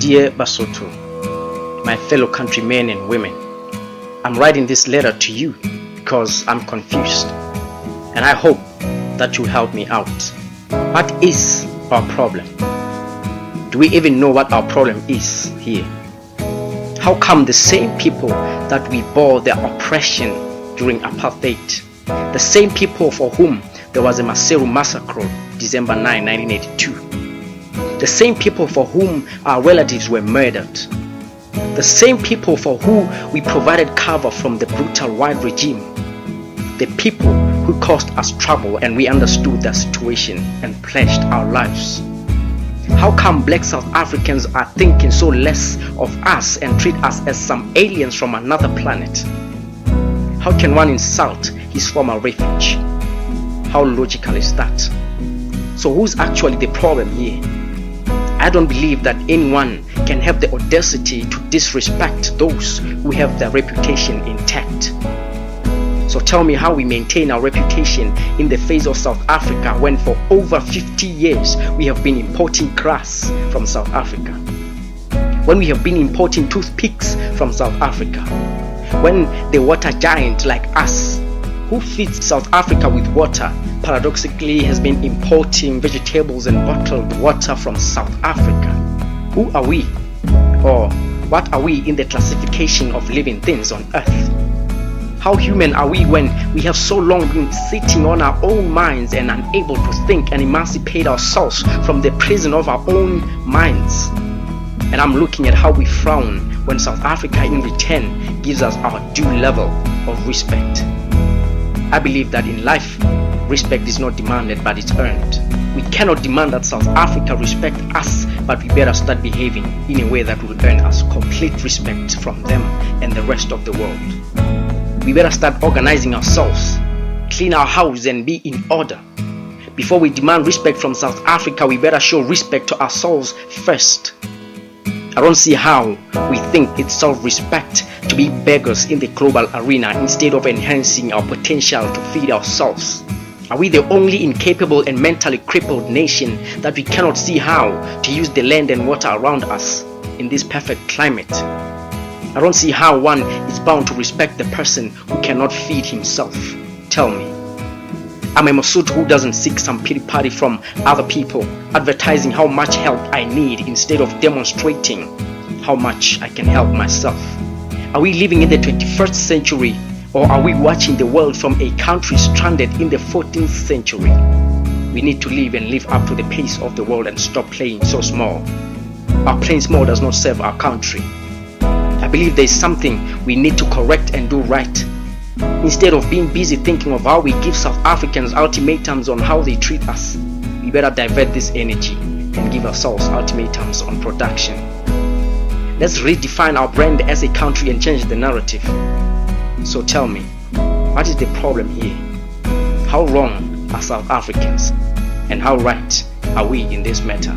Dear Basotho, my fellow countrymen and women, I'm writing this letter to you because I'm confused, and I hope that you help me out. What is our problem? Do we even know what our problem is here? How come the same people that we bore their oppression during apartheid, the same people for whom there was a Maseru massacre December 9, 1982, the same people for whom our relatives were murdered, the same people for who we provided cover from the brutal white regime, the people who caused us trouble and we understood their situation and pledged our lives. How come black South Africans are thinking so less of us and treat us as some aliens from another planet? How can one insult his former refuge? How logical is that? So who's actually the problem here? I don't believe that anyone can have the audacity to disrespect those who have their reputation intact. So tell me how we maintain our reputation in the face of South Africa when for over 50 years we have been importing grass from South Africa, when we have been importing toothpicks from South Africa, when the water giant like us, who feeds South Africa with water, paradoxically has been importing vegetables and bottled water from South Africa. Who are we? Or what are we in the classification of living things on earth? How human are we when we have so long been sitting on our own minds and unable to think and emancipate ourselves from the prison of our own minds? And I'm looking at how we frown when South Africa in return gives us our due level of respect. I believe that in life, respect is not demanded but it's earned. We cannot demand that South Africa respect us, but we better start behaving in a way that will earn us complete respect from them and the rest of the world. We better start organizing ourselves, clean our house and be in order. Before we demand respect from South Africa, we better show respect to ourselves first. I don't see how we think it's self-respect to be beggars in the global arena instead of enhancing our potential to feed ourselves. Are we the only incapable and mentally crippled nation that we cannot see how to use the land and water around us in this perfect climate? I don't see how one is bound to respect the person who cannot feed himself. Tell me. I'm a Masud who doesn't seek some pity party from other people, advertising how much help I need instead of demonstrating how much I can help myself. Are we living in the 21st century, or are we watching the world from a country stranded in the 14th century? We need to live and live up to the pace of the world and stop playing so small. Our playing small does not serve our country. I believe there is something we need to correct and do right. Instead of being busy thinking of how we give South Africans ultimatums on how they treat us, we better divert this energy and give ourselves ultimatums on production. Let's redefine our brand as a country and change the narrative. So tell me, what is the problem here? How wrong are South Africans? And how right are we in this matter?